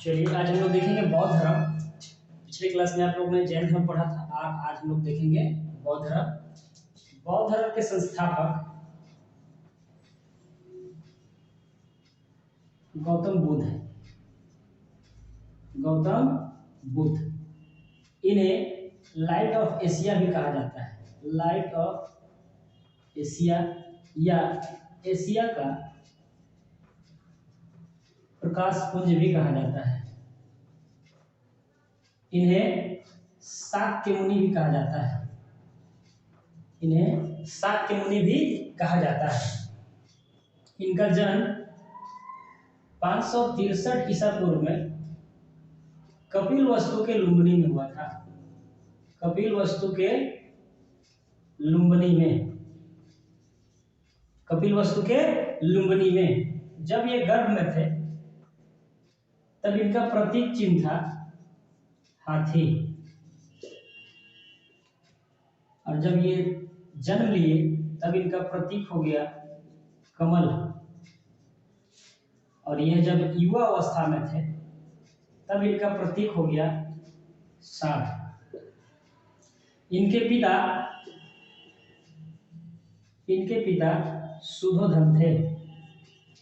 चलिए आज हम लोग देखेंगे बौद्ध धर्म। पिछले क्लास में आप लोगों ने जैन धर्म पढ़ा था और आज हम लोग देखेंगे बौद्ध धर्म। बौद्ध धर्म के संस्थापक गौतम बुद्ध है। गौतम बुद्ध, इन्हें लाइट ऑफ एशिया भी कहा जाता है। लाइट ऑफ एशिया या एशिया का प्रकाश पुंज भी कहा जाता है। इन्हें शाक्य मुनि भी कहा जाता है। इन्हें शाक्य मुनि भी कहा जाता है। इनका जन्म 563 ईसा पूर्व में कपिलवस्तु के लुम्बिनी में हुआ था। कपिलवस्तु के लुम्बिनी में, कपिलवस्तु के लुम्बिनी में जब ये गर्भ में थे तब इनका प्रतीक चिन्ह था हाथी, और जब ये जन्म लिए तब इनका प्रतीक हो गया कमल, और यह जब युवा अवस्था में थे तब इनका प्रतीक हो गया सांड। इनके पिता सुधोधन थे।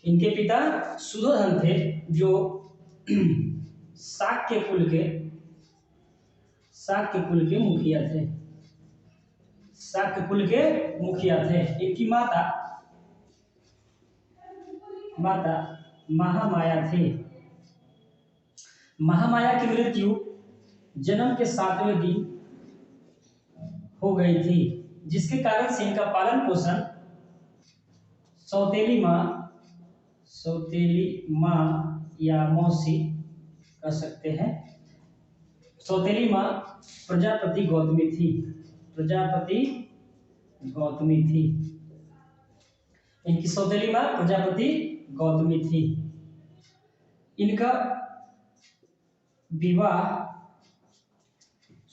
इनके पिता सुधोधन थे जो शाक्य कुल के मुखिया थे। शाक्य कुल के मुखिया थे। इनकी माता महामाया थी। महामाया की मृत्यु जन्म के 7वें दिन हो गई थी, जिसके कारण से इनका पालन पोषण सौतेली माँ या मौसी कर सकते हैं। सौतेली माँ प्रजापति गौतमी थी। इनकी सौतेली माँ प्रजापति गौतमी थी। इनका विवाह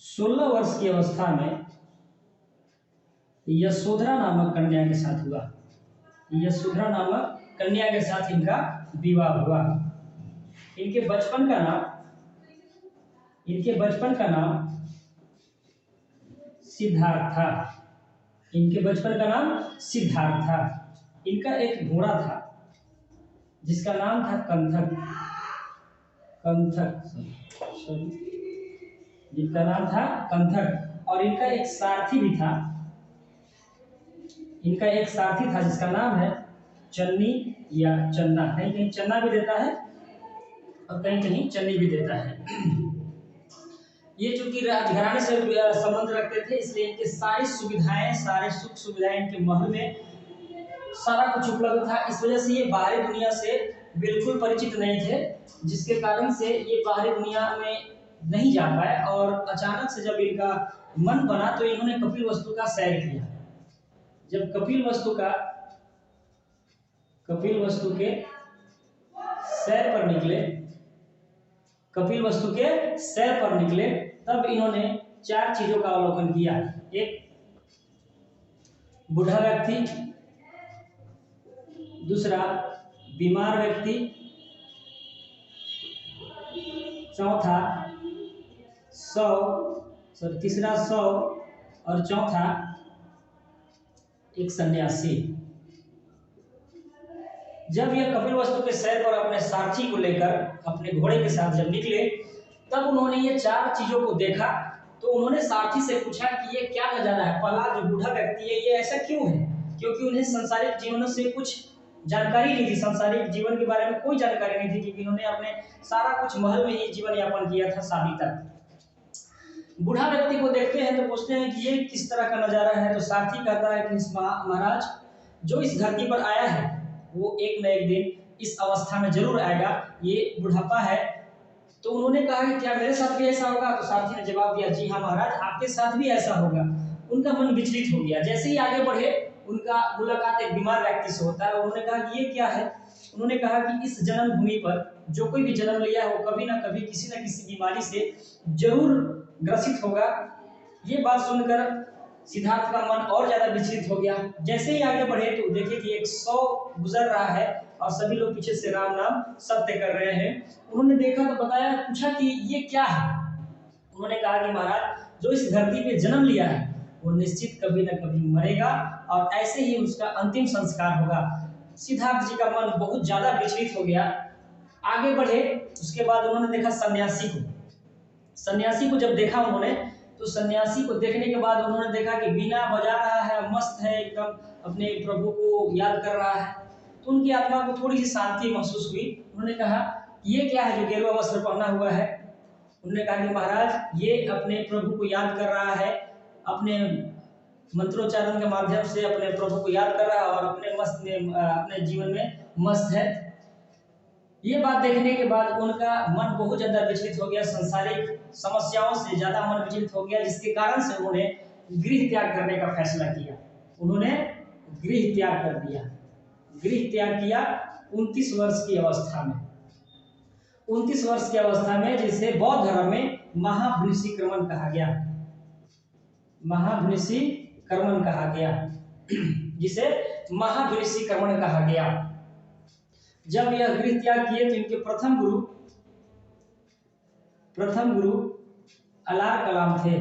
16 वर्ष की अवस्था में यशोधरा नामक कन्या के साथ हुआ। यशोधरा नामक कन्या के साथ इनका विवाह हुआ। इनके बचपन का नाम सिद्धार्थ था। इनका एक घोड़ा था जिसका नाम था कंथक, और इनका एक सारथी था जिसका नाम है चन्नी या चन्ना। कहीं कहीं चन्ना भी देता है और कहीं कहीं चन्नी भी देता है। ये चूंकि राजघराने से संबंध रखते थे, इसलिए इनके सारी सुख सुविधाएं इनके महल में सारा कुछ उपलब्ध था। इस वजह से ये बाहरी दुनिया से बिल्कुल परिचित नहीं थे, जिसके कारण से ये बाहरी दुनिया में नहीं जा पाए। और अचानक से जब इनका मन बना तो इन्होंने कपिलवस्तु का सैर किया। जब कपिलवस्तु के सैर पर निकले तब इन्होंने 4 चीजों का अवलोकन किया। एक, बूढ़ा व्यक्ति। दूसरा, बीमार व्यक्ति। तीसरा 100 और चौथा एक सन्यासी। जब यह कपिलवस्तु के सैर पर अपने सारथी को लेकर अपने घोड़े के साथ जब निकले तब उन्होंने ये 4 चीजों को देखा। तो उन्होंने सारथी से पूछा कि ये क्या नजारा है, पहला जो बूढ़ा व्यक्ति है ये ऐसा क्यों है, क्योंकि उन्हें सांसारिक जीवन से कुछ जानकारी नहीं थी। सांसारिक जीवन के बारे में कोई जानकारी नहीं थी, क्योंकि इन्होंने अपने सारा कुछ महल में ही जीवन यापन किया था शादी तक। बूढ़ा व्यक्ति को देखते हैं तो पूछते हैं कि ये किस तरह का नजारा है। तो सारथी कहता है कि महाराज, जो इस धरती पर आया है वो एक न एक दिन इस अवस्था में जरूर आएगा, ये बुढ़ापा है। तो उन्होंने कहा कि क्या मेरे साथ भी ऐसा होगा? तो सारथी ने जवाब दिया, जी हाँ महाराज, आपके साथ भी ऐसा होगा। उनका मन विचलित हो गया। जैसे ही आगे बढ़े उनका मुलाकात एक बीमार व्यक्ति से होता है। उन्होंने कहा कि ये क्या है? उन्होंने कहा कि इस जन्मभूमि पर जो कोई भी जन्म लिया है वो कभी ना कभी किसी न किसी बीमारी से जरूर ग्रसित होगा। ये बात सुनकर सिद्धार्थ का मन और ज्यादा विचलित हो गया। जैसे ही आगे बढ़े तो देखे कि एक 100 गुजर रहा है और सभी लोग पीछे से राम नाम सत्य कर रहे हैं। उन्होंने देखा तो बताया, पूछा कि ये क्या है। उन्होंने कहा कि महाराज, जो इस धरती पे जन्म लिया है वो निश्चित कभी न कभी मरेगा और ऐसे ही उसका अंतिम संस्कार होगा। सिद्धार्थ जी का मन बहुत ज्यादा विचलित हो गया। आगे बढ़े, उसके बाद उन्होंने देखा सन्यासी को। सन्यासी को जब देखा उन्होंने, तो सन्यासी को देखने के बाद उन्होंने देखा कि बीना बजा रहा है, मस्त है एकदम, अपने प्रभु को याद कर रहा है। तो उनकी आत्मा को थोड़ी सी शांति महसूस हुई। उन्होंने कहा, ये क्या है जो गेरुआ वस्त्र पहना हुआ है। उन्होंने कहा कि महाराज, ये अपने प्रभु को याद कर रहा है, अपने मंत्रोच्चारण के माध्यम से अपने प्रभु को याद कर रहा है और अपने जीवन में मस्त है। ये बात देखने के बाद उनका मन बहुत ज्यादा विचलित हो गया, सांसारिक समस्याओं से ज्यादा मन विचलित हो गया, जिसके कारण से उन्होंने गृह त्याग करने का फैसला किया। उन्होंने गृह त्याग कर दिया। गृह त्याग किया 29 वर्ष की अवस्था में। 29 वर्ष की अवस्था में, जिसे बौद्ध धर्म में महाभ्निष्क्रमण कहा गया। महाभ्निष्क्रमण कहा गया, जिसे महाभ्निष्क्रमण कहा गया। जब यह गृह त्याग किए तो इनके प्रथम गुरु अलार कलाम थे।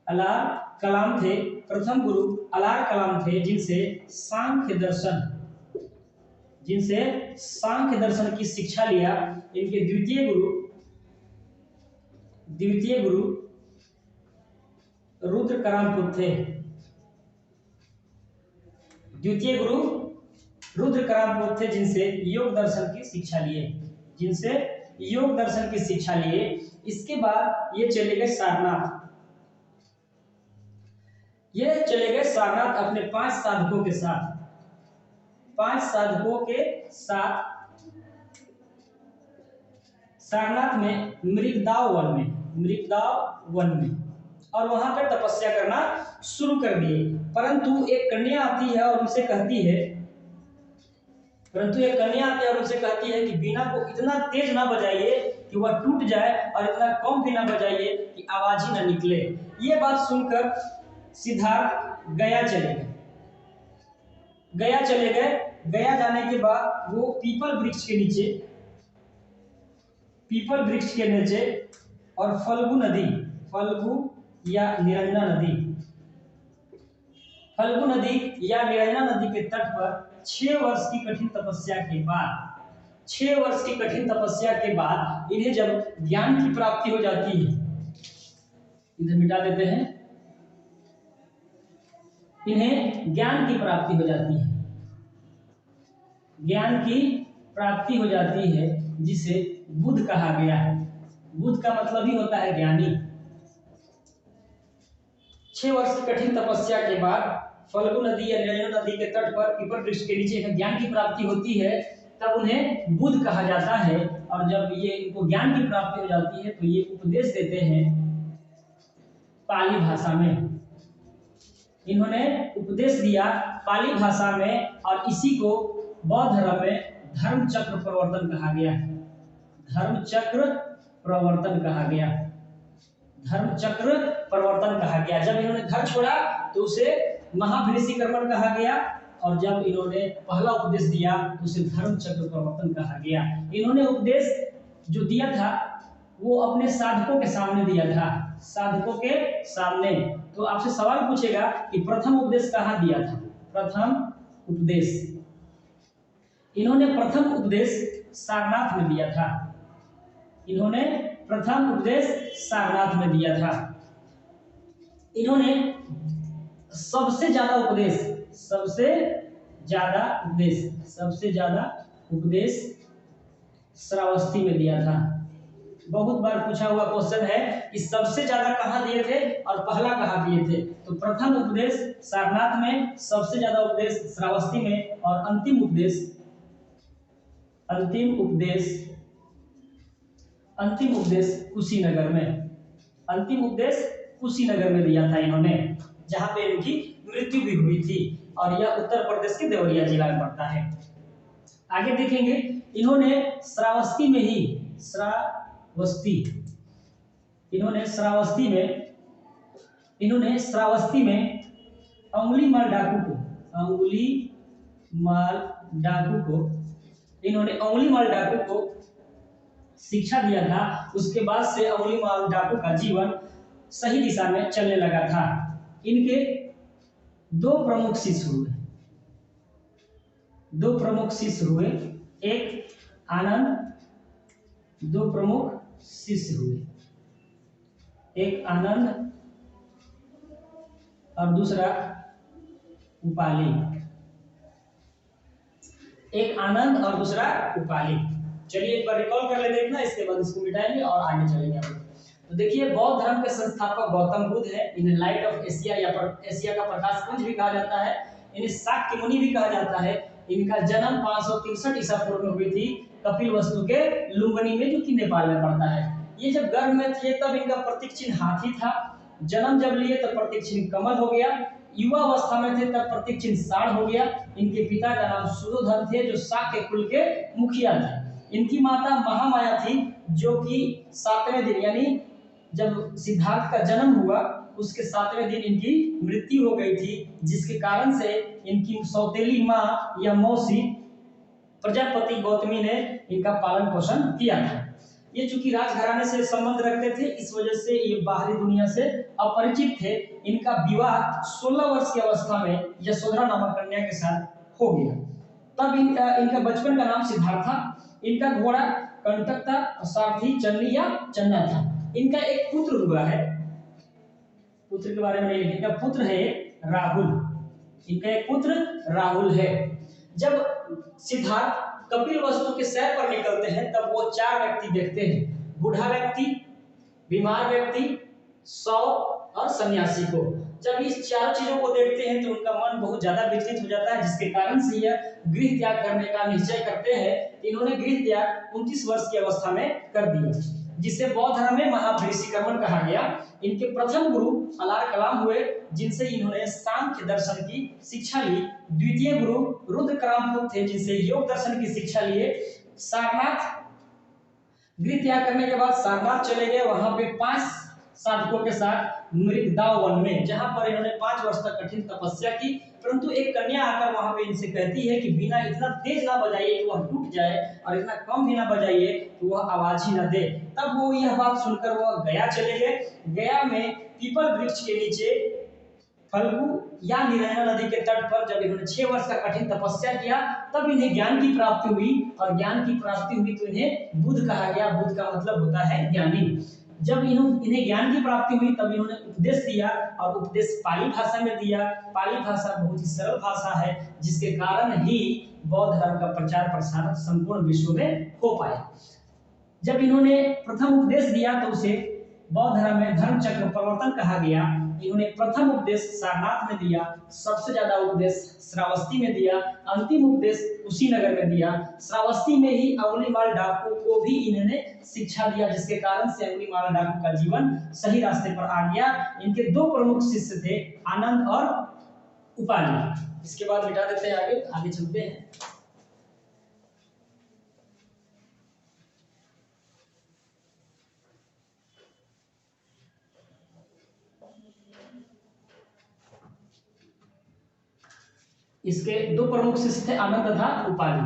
अलार कलाम थे, प्रथम गुरु अलार कलाम थे, जिनसे सांख्य दर्शन की शिक्षा लिया। इनके द्वितीय गुरु रुद्रकरामपुर थे। द्वितीय गुरु रुद्रकरामपुर थे, जिनसे योग दर्शन की शिक्षा लिए। इसके बाद ये चले गए सारनाथ अपने 5 साधकों के साथ सारनाथ में मृगदाव वन में और वहां पर तपस्या करना शुरू कर दिए। परंतु एक कन्या आती है और उनसे कहती है कि बीना को इतना तेज ना बजाइए कि वह टूट जाए और इतना कम भी ना बजाइए कि आवाज ही ना निकले। ये बात सुनकर सिद्धार्थ गया चले गया जाने के बाद वो पीपल वृक्ष के नीचे और फल्गु या निरंजना नदी के तट पर 6 वर्ष की कठिन तपस्या के बाद इन्हें जब ज्ञान की प्राप्ति हो जाती है, इधर मिटा देते हैं, इन्हें ज्ञान की प्राप्ति हो जाती है, जिसे बुद्ध कहा गया है। बुद्ध का मतलब ही होता है ज्ञानी। 6 वर्ष की कठिन तपस्या के बाद फल्गु नदी या निरंजना नदी के तट पर पीपल वृक्ष के नीचे ज्ञान की प्राप्ति होती है, तब उन्हें बुद्ध कहा जाता है। और जब ये इनको ज्ञान की प्राप्ति हो जाती है तो ये उपदेश देते हैं पाली भाषा में। इन्होंने उपदेश दिया पाली भाषा में और इसी को बौद्ध धर्म में धर्म चक्र प्रवर्तन कहा गया। धर्म चक्र प्रवर्तन कहा गया। जब इन्होंने घर छोड़ा तो उसे महाभ्निष्क्रमण कहा गया और जब इन्होंने पहला उपदेश दिया तो उसे धर्म चक्र प्रवर्तन कहा गया। इन्होंने उपदेश जो दिया था वो अपने साधकों के सामने दिया था, तो आपसे सवाल पूछेगा कि प्रथम उपदेश कहाँ दिया था। इन्होंने प्रथम उपदेश सारनाथ में दिया था। इन्होंने सबसे ज्यादा उपदेश श्रावस्ती में दिया था। बहुत बार पूछा हुआ क्वेश्चन है कि सबसे ज्यादा कहाँ दिए थे और पहला कहाँ दिए थे। तो प्रथम उपदेश सारनाथ में, सबसे ज्यादा उपदेश श्रावस्ती में और अंतिम उपदेश कुशीनगर में दिया था इन्होंने, जहां पे इनकी मृत्यु भी हुई थी और यह उत्तर प्रदेश के देवरिया जिला में पड़ता है। आगे देखेंगे, इन्होंने श्रावस्ती में इन्होंने श्रावस्ती में अंगुली माल डाकू को इन्होंने अंगुली माल डाकू को शिक्षा दिया था। उसके बाद से अंगुली माल डाकू का जीवन सही दिशा में चलने लगा था। इनके दो प्रमुख शिष्य हुए, एक आनंद, दो प्रमुख शिष्य हुए, एक आनंद और दूसरा उपाली। एक आनंद और दूसरा उपाली। चलिए एक बार रिकॉल कर लेते हैं ना, इसके बाद इसको मिटाएंगे और आगे चलेंगे हम। तो देखिए, बौद्ध धर्म के संस्थापक गौतम बुद्ध है। इन्हें लाइट ऑफ एशिया या एशिया का प्रकाश पुंज भी कहा जाता है। इन्हें शाक्य मुनि भी कहा जाता है। इनका जन्म 563 ईसा पूर्व में हुई थी कपिलवस्तु के लुम्बिनी में, जो कि नेपाल में पड़ता है। ये जब गर्भ में थे तब इनका प्रतीक चिन्ह हाथी था। जन्म जब लिए तब प्रतीक चिन्ह कमल हो गया। युवा अवस्था में थे तब प्रतीक चिन्ह साढ़ हो गया। इनके पिता का नाम सुयोधन थे, जो शाक्य कुल के मुखिया थे। इनकी माता महामाया थी, जो कि 7वें दिन, यानी जब सिद्धार्थ का जन्म हुआ उसके 7वें दिन इनकी मृत्यु हो गई थी, जिसके कारण से इनकी सौतेली माँ या मौसी प्रजापति गौतमी ने इनका पालन पोषण किया था। ये चूंकि राजघराने से संबंध रखते थे, इस वजह से ये बाहरी दुनिया से अपरिचित थे। इनका विवाह 16 वर्ष की अवस्था में यशोधरा नामक कन्या के साथ हो गया। तब इनका बचपन का नाम सिद्धार्थ था। इनका घोड़ा कंटक था और सारथी चन्नी या चन्ना था। इनका एक पुत्र हुआ है, पुत्र के बारे में नहीं लिखा। इनका पुत्र है राहुल। इनका एक पुत्र राहुल है। जब सिद्धार्थ कपिलवस्तु के सैर पर निकलते हैं तब वो 4 व्यक्ति देखते हैं, बूढ़ा व्यक्ति, बीमार व्यक्ति, सौ और सन्यासी को। जब इस 4 चीजों को देखते हैं तो उनका मन बहुत ज्यादा विचलित हो जाता है, जिसके कारण से यह गृह त्याग करने का निश्चय करते हैं। इन्होंने गृह त्याग 29 वर्ष की अवस्था में कर दिया, जिसे बौद्ध धर्म में महापरिनिष्कर्मण कहा गया। इनके प्रथम गुरु अलार कलाम हुए, जिनसे इन्होंने सांख्य दर्शन की शिक्षा ली। द्वितीय गुरु रुद्रकामपुर थे, जिनसे योग दर्शन की शिक्षा लिए। सारनाथ गृह त्याग करने के बाद सारनाथ चले गए, वहां पे 5 साधकों के साथ मृगदाव वन में, जहां पर इन्होंने 5 वर्ष तक कठिन तपस्या की। परंतु एक कन्या आकर वहां पे इनसे कहती है कि बिना इतना तेज ना बजाइए कि वह टूट जाए, और इतना कम भी ना बजाइए कि वह आवाज ही ना दे। तब वो यह बात सुनकर वह गया चले गए। गया में पीपल वृक्ष के नीचे फल्गु या निरंजना नदी के तट पर जब इन्होंने 6 वर्ष का कठिन तपस्या किया, तब इन्हें ज्ञान की प्राप्ति हुई। और ज्ञान की प्राप्ति हुई तो इन्हें बुद्ध कहा गया। बुद्ध का मतलब होता है ज्ञानी। जब इन्हें ज्ञान की प्राप्ति हुई तब इन्होंने उपदेश दिया, और उपदेश पाली भाषा में दिया। पाली भाषा बहुत ही सरल भाषा है, जिसके कारण ही बौद्ध धर्म का प्रचार प्रसार संपूर्ण विश्व में हो पाया। जब इन्होंने प्रथम उपदेश दिया तो उसे बौद्ध धर्म में धर्म चक्र प्रवर्तन कहा गया। इन्होंने प्रथम उपदेश सारनाथ में दिया, सबसे ज्यादा उपदेश श्रावस्ती में दिया, अंतिम उपदेश कुशीनगर में दिया। श्रावस्ती में ही अंगुलीमाल डाकू को भी इन्होंने शिक्षा दिया, जिसके कारण से अंगुलीमाल डाकू का जीवन सही रास्ते पर आ गया। इनके 2 प्रमुख शिष्य थे, आनंद और उपाली। इसके बाद मिटा देते हैं, आगे चलते हैं। इसके 2 प्रमुख शिष्य थे, आनंद तथा उपाली।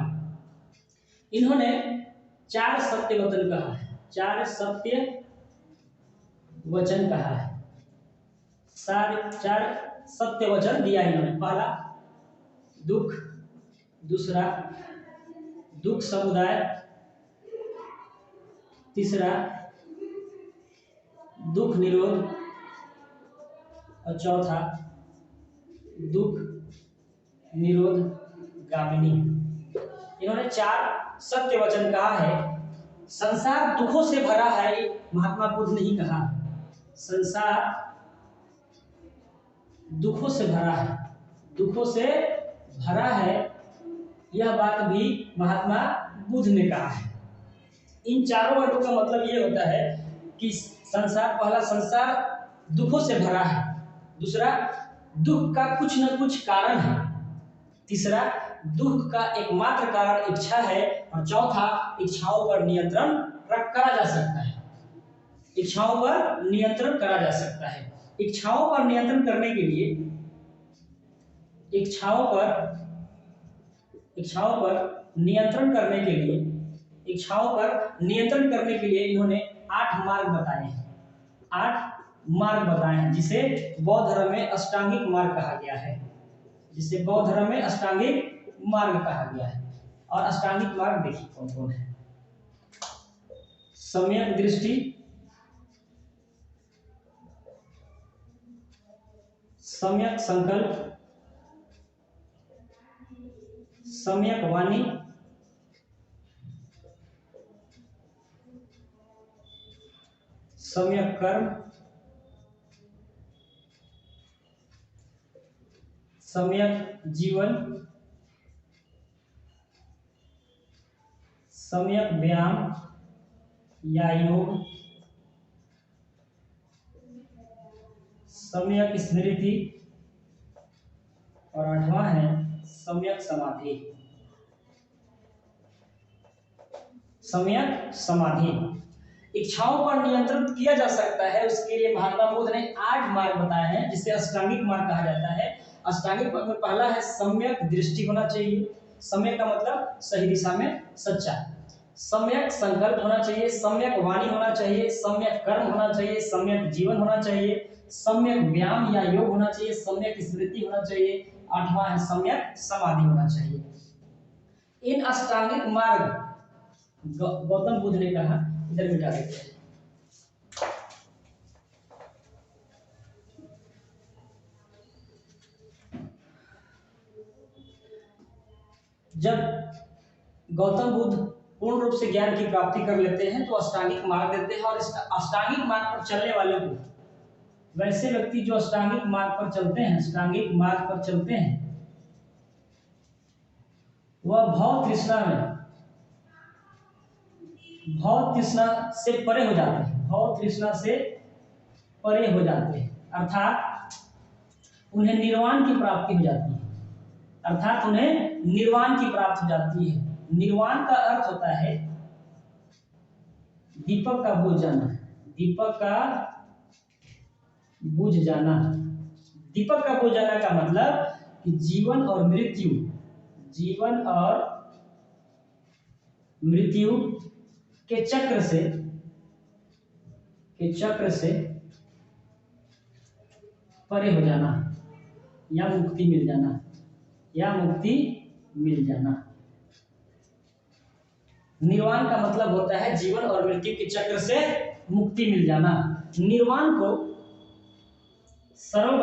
इन्होंने 4 सत्य वचन कहा है। 4 सत्य वचन कहा है। 4 सत्य वचन दिया इन्होंने। पहला दुख, दूसरा दुख समुदाय, तीसरा दुख निरोध, और चौथा दुख निरोध गामिनी। इन्होंने 4 सत्य वचन कहा है। संसार दुखों से भरा है, महात्मा बुद्ध ने ही कहा। संसार दुखों से भरा है, दुखों से भरा है, यह बात भी महात्मा बुद्ध ने कहा है। इन 4 वर्डों का मतलब ये होता है कि संसार, पहला संसार दुखों से भरा है, दूसरा दुख का कुछ न कुछ कारण है, तीसरा दुख का एकमात्र कारण इच्छा है, और चौथा इच्छाओं पर नियंत्रण करा जा सकता है। इच्छाओं पर नियंत्रण करा जा सकता है। इच्छाओं पर नियंत्रण करने के लिए इच्छाओं पर नियंत्रण करने के लिए इन्होंने 8 मार्ग बताए हैं। 8 मार्ग बताए हैं जिसे बौद्ध धर्म में अष्टांगिक मार्ग कहा गया है। और अष्टांगिक मार्ग देखिए कौन कौन है। सम्यक दृष्टि, सम्यक संकल्प, सम्यक वाणी, सम्यक कर्म, सम्यक जीवन, सम्यक व्यायाम या योग, सम्यक स्मृति, और 8वां है सम्यक समाधि। सम्यक समाधि। इच्छाओं पर नियंत्रण किया जा सकता है, उसके लिए महात्मा बुद्ध ने 8 मार्ग बताए हैं जिसे अष्टांगिक मार्ग कहा जाता है। अष्टांगिक मार्ग में पहला है सम्यक दृष्टि होना चाहिए। सम्यक का मतलब सही दिशा में सच्चा। सम्यक संकल्प होना चाहिए, सम्यक वाणी होना चाहिए, सम्यक कर्म होना चाहिए, सम्यक जीवन होना चाहिए, सम्यक व्यायाम या योग होना चाहिए, सम्यक स्मृति होना चाहिए, 8वां है सम्यक समाधि होना चाहिए। इन अष्टांगिक मार्ग गौतम बुद्ध ने कहा, इधर मिटा देते हैं। जब गौतम बुद्ध पूर्ण रूप से ज्ञान की प्राप्ति कर लेते हैं तो अष्टांगिक मार्ग देते हैं, और अष्टांगिक मार्ग पर चलने वालों को, वैसे व्यक्ति जो अष्टांगिक मार्ग पर चलते हैं वह भव तृष्णा से परे हो जाते हैं। अर्थात उन्हें निर्वाण की प्राप्ति हो जाती है। निर्वाण का अर्थ होता है दीपक का बुझ जाना। दीपक का बुझ जाना का मतलब कि जीवन और मृत्यु के चक्र से परे हो जाना या मुक्ति मिल जाना। निर्वाण का मतलब होता है जीवन और मृत्यु के चक्र से मुक्ति मिल जाना। निर्वाण को सरल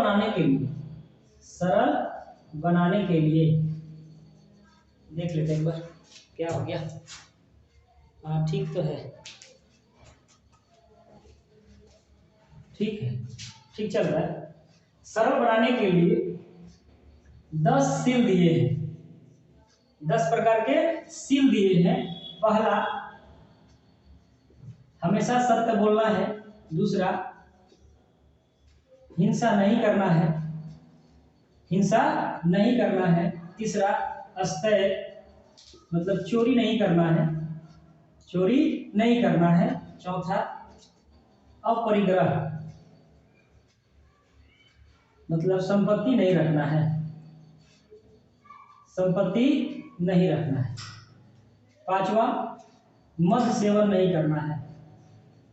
बनाने के लिए देख लेते हैं एक बार क्या हो गया। हाँ ठीक तो है, ठीक चल रहा है। सरल बनाने के लिए 10 सील दिए हैं, 10 प्रकार के सील दिए हैं। पहला, हमेशा सत्य बोलना है। दूसरा, हिंसा नहीं करना है। तीसरा, अस्तेय मतलब चोरी नहीं करना है। चौथा, अपरिग्रह मतलब संपत्ति नहीं रखना है। पांचवा, मद सेवन नहीं करना है।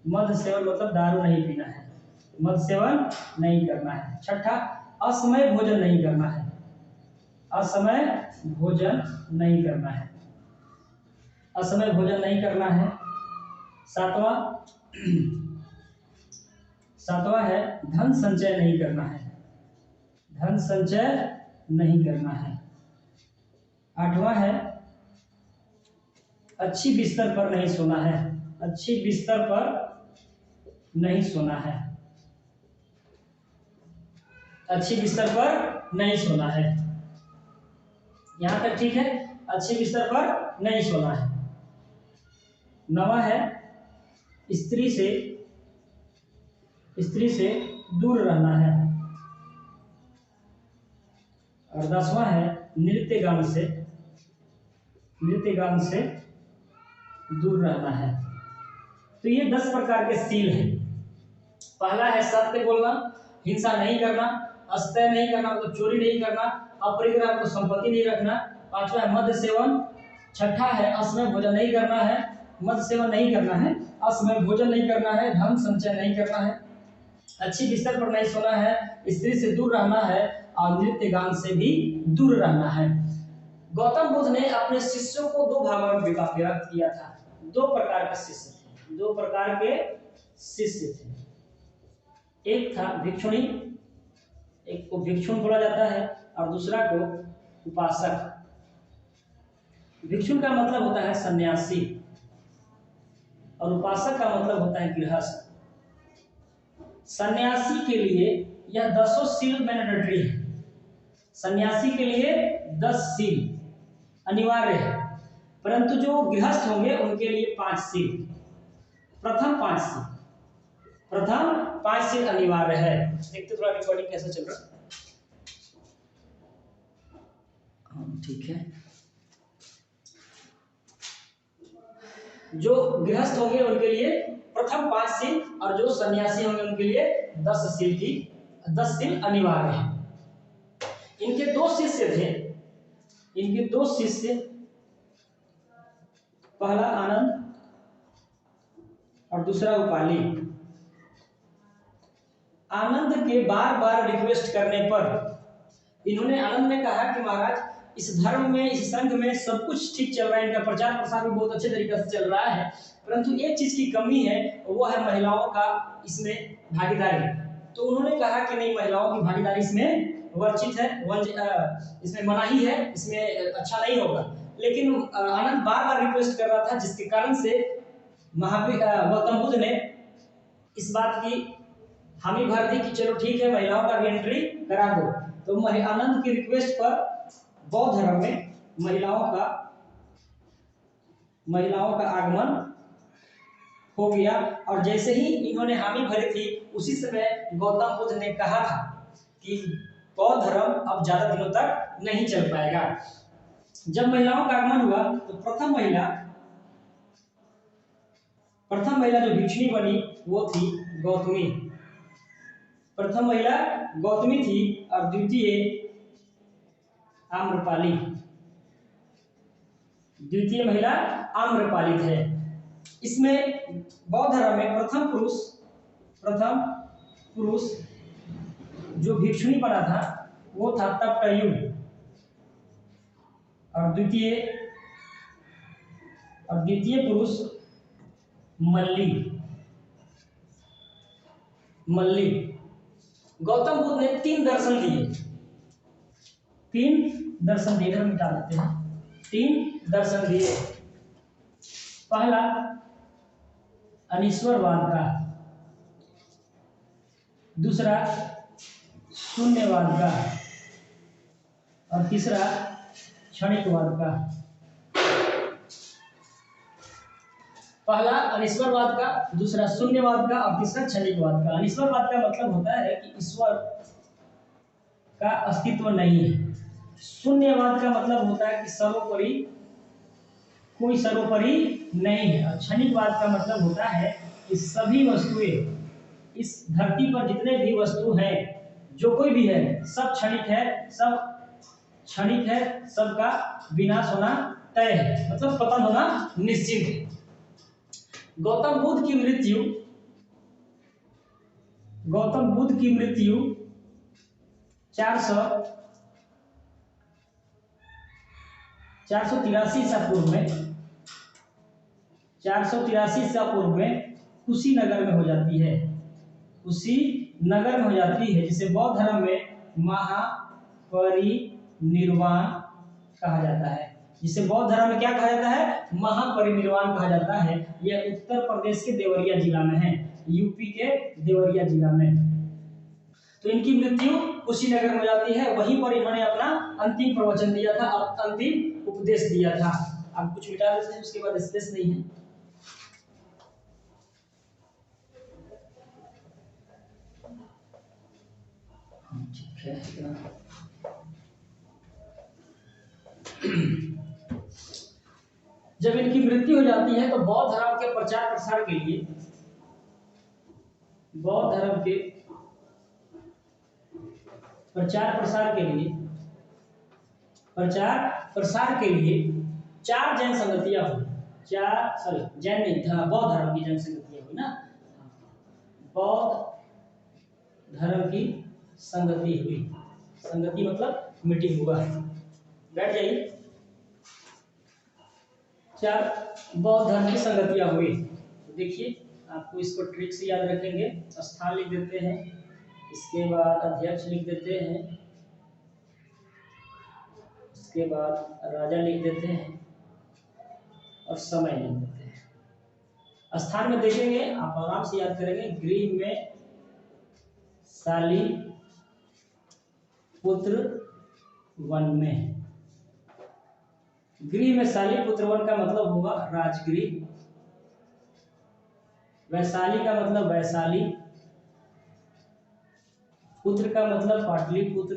मद सेवन मतलब दारू नहीं पीना है, मद सेवन नहीं करना है। छठा, असमय भोजन नहीं करना है। सातवां है धन संचय नहीं करना है। आठवां है अच्छी बिस्तर पर नहीं सोना है। यहां तक ठीक है, अच्छी बिस्तर पर नहीं सोना है। नवा है स्त्री से दूर रहना है। और 10वां है नृत्य गान से दूर रहना है। तो ये 10 प्रकार के सील हैं। पहला है सत्य बोलना, हिंसा नहीं करना, अस्तेय नहीं करना मतलब चोरी नहीं करना, अपरिग्रह मतलब संपत्ति नहीं रखना, पांचवा है मद्य सेवन, छठा है असमय भोजन नहीं करना है, मद्य सेवन नहीं करना है, असमय भोजन नहीं करना है, धन संचय नहीं करना है, अच्छी बिस्तर पर नहीं सोना है, स्त्री से दूर रहना है और नृत्य गान से भी दूर रहना है। गौतम बुद्ध ने अपने शिष्यों को दो भागों में विभक्त किया था। दो प्रकार के शिष्य थे, दो प्रकार के शिष्य थे। एक था भिक्षुणी, एक को भिक्षुण बोला जाता है और दूसरा को उपासक। भिक्षुण का मतलब होता है सन्यासी और उपासक का मतलब होता है गृहस्थ। सन्यासी के लिए यह 10 सील मैंडेटरी है। सन्यासी के लिए 10 सील अनिवार्य है, परंतु जो गृहस्थ होंगे उनके लिए 5 सील, प्रथम 5 सील अनिवार्य है। देखते थोड़ा रिकॉर्डिंग कैसा चल रहा है। ठीक है, जो गृहस्थ होंगे उनके लिए प्रथम 5 सील और जो सन्यासी होंगे उनके लिए 10 सील अनिवार्य है। इनके दो शिष्य थे, इनके दो शिष्य, पहला आनंद और दूसरा उपाली। आनंद के बार बार रिक्वेस्ट करने पर इन्होंने, आनंद ने कहा कि महाराज इस धर्म में, इस संघ में सब कुछ ठीक चल रहा है, इनका प्रचार प्रसार भी बहुत अच्छे तरीके से चल रहा है, परंतु एक चीज की कमी है, वो है महिलाओं का इसमें भागीदारी। तो उन्होंने कहा कि नहीं, महिलाओं की भागीदारी इसमें वर्जित है, इसमें मनाही है, इसमें अच्छा नहीं होगा। लेकिन आनंद बार बार रिक्वेस्ट कर रहा था, जिसके कारण से गौतम बुद्ध ने इस बात की हामी भर दी कि चलो ठीक है, महिलाओं का भी एंट्री करा दो। तो आनंद की रिक्वेस्ट पर बौद्ध धर्म में महिलाओं का आगमन हो गया। और जैसे ही इन्होंने हामी भरी थी, उसी समय गौतम बुद्ध ने कहा था कि बौद्ध धर्म अब ज्यादा दिनों तक नहीं चल पाएगा। जब महिलाओं का आगमन हुआ तो प्रथम महिला जो भिक्षुणी बनी वो थी गौतमी। प्रथम महिला गौतमी थी और द्वितीय आम्रपाली। द्वितीय महिला आम्रपाली थे। इसमें बौद्ध धर्म में प्रथम पुरुष जो भिक्षुणी बना था वो था तपटयु और द्वितीय पुरुष मल्ली। गौतम बुद्ध ने 3 दर्शन दिए, इधर मिटा देते हैं। 3 दर्शन दिए। पहला अनीश्वरवाद का, दूसरा शून्यवाद का और तीसरा क्षणिकवाद का। पहला अनीश्वरवाद का, दूसरा शून्यवाद का और तीसरा क्षणिकवाद का। अनीश्वरवाद का मतलब होता है कि ईश्वर का अस्तित्व नहीं है। शून्यवाद का मतलब होता है कि कोई सर्वोपरि नहीं है। और क्षणिकवाद का मतलब होता है कि सभी वस्तुएं, इस धरती पर जितने भी वस्तु हैं, जो कोई भी है, सब क्षणिक है, सबका विनाश होना तय है, मतलब पतन होना निश्चित है। गौतम बुद्ध की मृत्यु 483 ईसा पूर्व में कुशीनगर में हो जाती है। जिसे बौद्ध धर्म में महापरिनिर्वाण कहा जाता है। जिसे बौद्ध धर्म में क्या कहा जाता है? महापरिनिर्वाण कहा जाता है। यह उत्तर प्रदेश के देवरिया जिला में है, यूपी के देवरिया जिला में। तो इनकी मृत्यु कुशीनगर में हो जाती है। वहीं पर इन्होंने अपना अंतिम प्रवचन दिया था, अंतिम उपदेश दिया था। अब कुछ मिटा देते हैं, उसके बाद स्पेस नहीं है। ठीक है, जब इनकी मृत्यु हो जाती है तो बौद्ध धर्म के प्रचार प्रसार के लिए, बौद्ध धर्म के प्रचार प्रसार के लिए 4 जैन संगतियां हुई। जैन नहीं था, बौद्ध धर्म की जैन संगतियां हुई ना, बौद्ध धर्म की संगति हुई। संगति मतलब मीटिंग हुआ। बैठ जाइए। 4 बौद्ध धर्म की संगतियां हुई। तो देखिए, आपको इसको ट्रिक से याद रखेंगे। स्थान लिख देते हैं, इसके बाद अध्यक्ष लिख देते हैं, इसके बाद राजा लिख देते हैं और समय लिख देते हैं। स्थान में देखेंगे, आप आराम से याद करेंगे। गृह में शाली पुत्र वन में। गृह में शाली पुत्र वन का मतलब होगा राजगृह। वैशाली का मतलब वैशाली। पुत्र का मतलब पाटलिपुत्र।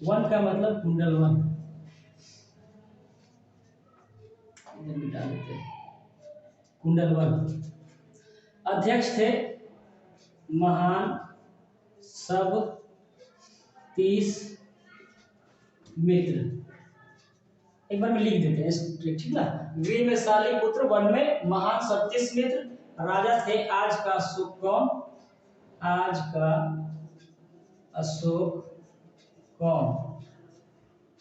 वन का मतलब कुंडल वन। मिटा देते हैं, कुंडल वन। अध्यक्ष थे महान सब 30 मित्र। एक बार में लिख देते हैं, ठीक ना। गृह में शाली पुत्र, वन में महान 37 मित्र। राजा थे आज का अशोक कौन? आज का अशोक कौन?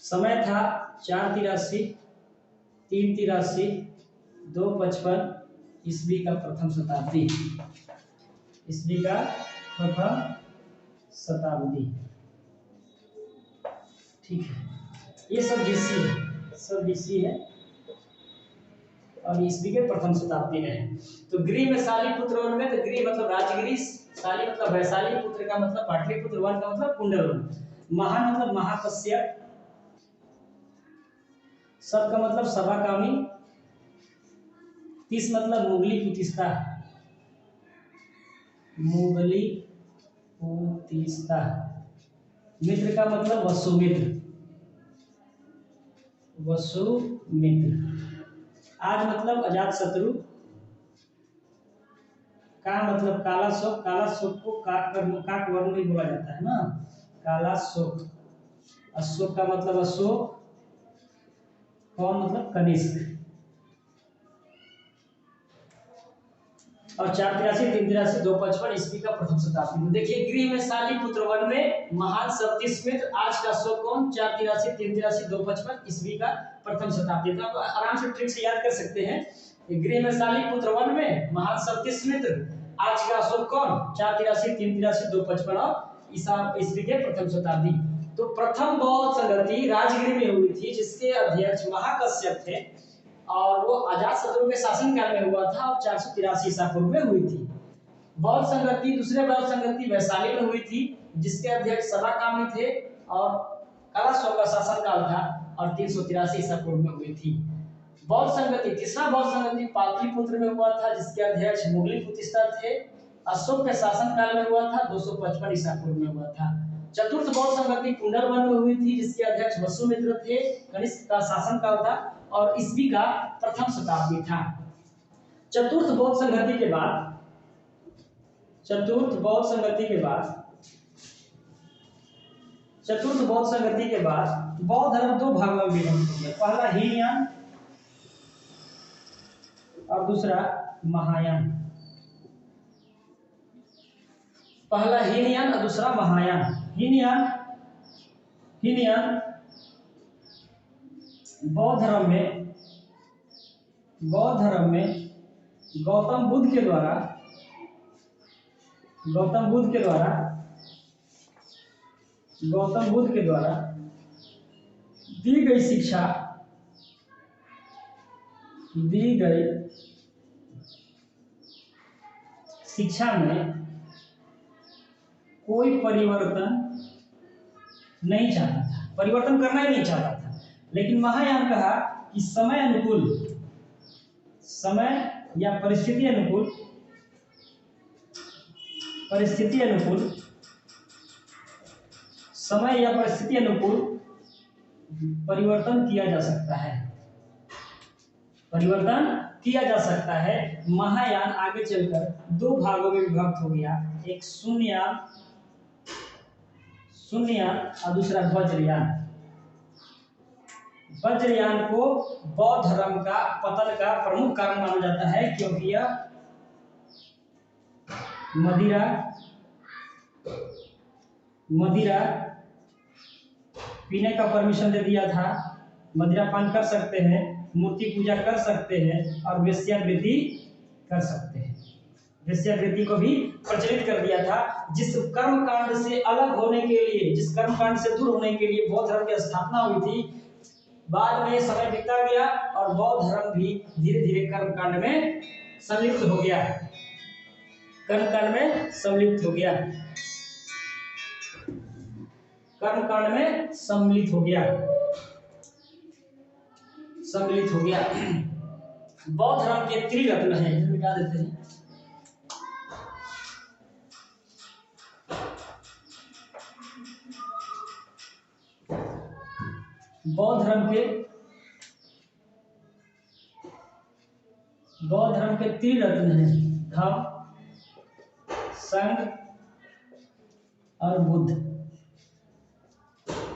समय था 483, 383, 255 ईस्वी का प्रथम शताब्दी। ईस्वी का प्रथम शताब्दी, ठीक है। ये सब बीसी है, सब बीसी है और ईस्वी के प्रथम शताब्दी में है। तो गृह में शाली पुत्र वन में, तो गृह मतलब राजगृह, शाली मतलब वैशाली, पुत्र का मतलब पाटलिपुत्र, वन का मतलब कुंडल वन। महान मतलब महाकश्यप, सब का मतलब सभाकामी, 30 मतलब मुगली पुतिस्ता, मुगली पुतिस्ता। मित्र का मतलब वसुमित्र, वसुमित्र। आज मतलब अजात शत्रु। का मतलब काला शोक, काला शोक को काक वर्ण भी बोला जाता है ना, काला शोक। अशोक का मतलब अशोक, कौन मतलब कनिष्क। और 483, 383, 255 ईस्वी का प्रथम शताब्दी में। देखिए, गृह में शाली पुत्र, वन में महान 37 मित्र। आज का अशोक कौन? 483, 383, 255 ईस्वी का प्रथम शताब्दी। तो आप आराम से ट्रिक से याद कर सकते हैं। गृह में शाली पुत्र, वन में महान 37 मित्र। आज का अशोक कौन? 483, 383, 255 और ईस्वी के प्रथम शताब्दी। तो प्रथम बौद्ध संगति राजगृह में हुई थी, जिसके अध्यक्ष महाकश्यप थे और वो अजातशत्रु के शासन काल में हुआ था और 483 ईसा पूर्व में हुई थी। बौद्ध संगति, दूसरे बौद्ध संगति वैशाली में हुई थी, जिसके अध्यक्ष सभाकामी थे और कालाशोक का शासन काल था और 383 ईसा पूर्व में हुई थी। बौद्ध संगति, तीसरा बौद्ध संगति पाटलिपुत्र में हुआ था, जिसके अध्यक्ष मुगली पुतिस्ता थे। अशोक के शासन काल में हुआ था, 255 ईसा पूर्व में हुआ था। चतुर्थ बौद्ध संगति कुंडल वन में हुई थी, जिसके अध्यक्ष वसुमित्र थे। कनिष्क का शासन काल था और ईस्वी का प्रथम शताब्दी था। चतुर्थ बौद्ध संगति के बाद बौद्ध धर्म 2 भागों में विभक्त हो गया। पहला हीनयान और दूसरा महायान। पहला हीनयान और दूसरा महायान। हीनयान बौद्ध धर्म में गौतम बुद्ध के द्वारा दी गई शिक्षा में कोई परिवर्तन नहीं चाहता था, परिवर्तन करना ही नहीं चाहता था। लेकिन महायान कहा कि समय या परिस्थिति अनुकूल परिवर्तन किया जा सकता है। महायान आगे चलकर 2 भागों में विभक्त हो गया, एक शून्ययान शून्ययान और दूसरा वज्रयान। वज्रयान को बौद्ध धर्म का पतन का प्रमुख कारण माना जाता है, क्योंकि यह मदिरा पीने का परमिशन दे दिया था। मदिरा पान कर सकते हैं, मूर्ति पूजा कर सकते हैं और वेश्यावृत्ति कर सकते हैं। वेश्यावृत्ति को भी प्रचलित कर दिया था। जिस कर्म कांड से अलग होने के लिए, जिस कर्म कांड से दूर होने के लिए बौद्ध धर्म की स्थापना हुई थी, बाद में समय बीतता गया और बौद्ध धर्म भी धीरे धीरे कर्म कांड में सम्मिलित हो गया। कर्मकांड में सम्मिलित हो गया। कर्मकांड में सम्मिलित हो गया। बौद्ध धर्म के त्रिरत्न हैं, इसे मिटा देते हैं। बौद्ध धर्म के त्रिरत्न हैं, धम्म, संघ और बुद्ध।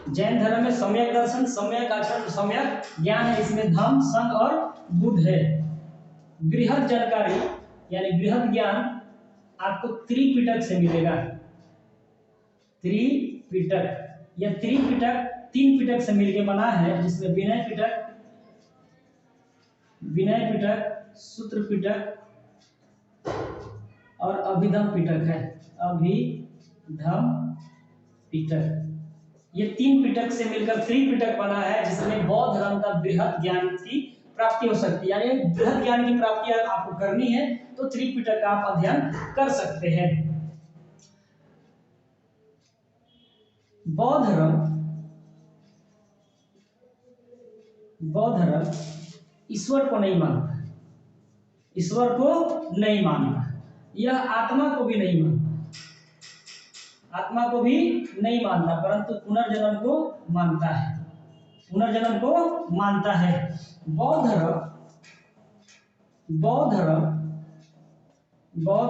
जैन धर्म में सम्यक दर्शन, सम्यक आचरण, सम्यक ज्ञान है। इसमें धम्म, संघ और बुद्ध है। बृहद जानकारी यानी बृहद ज्ञान आपको त्रिपिटक से मिलेगा। त्रिपिटक, यह त्रिपिटक 3 पिटक से मिलकर बना है, जिसमें विनय पिटक, सूत्र पिटक और अभिधम पिटक है। अभिधम पिटक, ये 3 पिटक से मिलकर त्रिपिटक बना है, जिसमें बौद्ध धर्म का बृहद ज्ञान की प्राप्ति हो सकती है। यानी बृहद ज्ञान की प्राप्ति आपको करनी है तो त्रिपिटक का आप अध्ययन कर सकते हैं। बौद्ध धर्म ईश्वर को नहीं मानता। यह आत्मा को भी नहीं मानता, परंतु पुनर्जन्म को मानता है। बौद्ध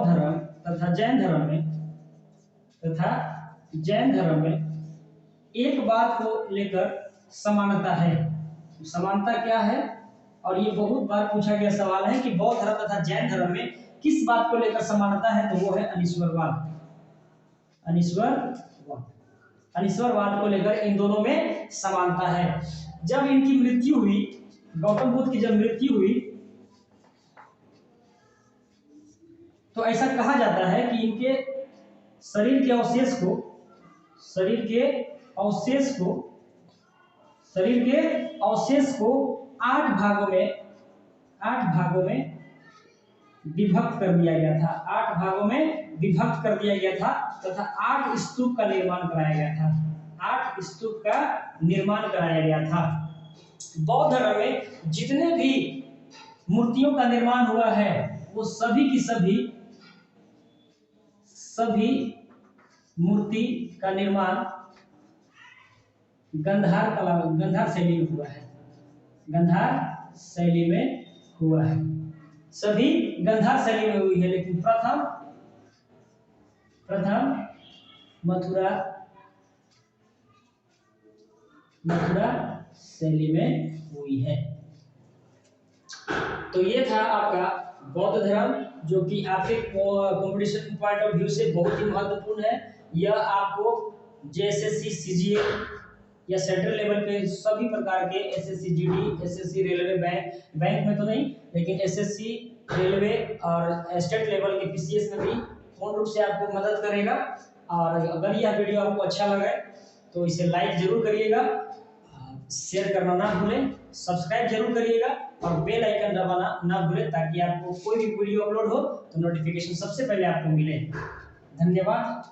धर्म तथा जैन धर्म में एक बात को लेकर समानता है। समानता क्या है? और ये बहुत बार पूछा गया सवाल है कि बौद्ध धर्म तथा जैन धर्म में किस बात को लेकर समानता है, तो वो है अनीश्वरवाद। अनीश्वरवाद को लेकर इन दोनों में समानता है। जब इनकी मृत्यु हुई, गौतम बुद्ध की जब मृत्यु हुई, तो ऐसा कहा जाता है कि इनके शरीर के अवशेष को 8 भागों में विभक्त कर दिया गया था। 8 भागों में विभक्त कर दिया गया था तथा 8 स्तूप का निर्माण कराया गया था। बौद्ध धर्म में जितने भी मूर्तियों का निर्माण हुआ है, वो सभी की मूर्ति का निर्माण गंधार शैली में हुआ है। सभी गंधार शैली में हुई है, लेकिन प्रथम मथुरा शैली में हुई है। तो ये था आपका बौद्ध धर्म, जो कि आपके कंपटीशन पॉइंट ऑफ व्यू से बहुत ही महत्वपूर्ण है। यह आपको जेएसएससी, सीजीएल या सेंट्रल लेवल पे सभी प्रकार के SSC GD, SSC railway, bank में तो नहीं, लेकिन एसएससी रेलवे और स्टेट लेवल के पीसीएस में भी पूर्ण रूप से आपको मदद करेगा। और अगर यह वीडियो आपको अच्छा लगे तो इसे लाइक जरूर करिएगा, शेयर करना ना भूलें, सब्सक्राइब जरूर करिएगा और बेल आइकन दबाना ना भूलें, ताकि आपको कोई भी वीडियो अपलोड हो तो नोटिफिकेशन सबसे पहले आपको मिले। धन्यवाद।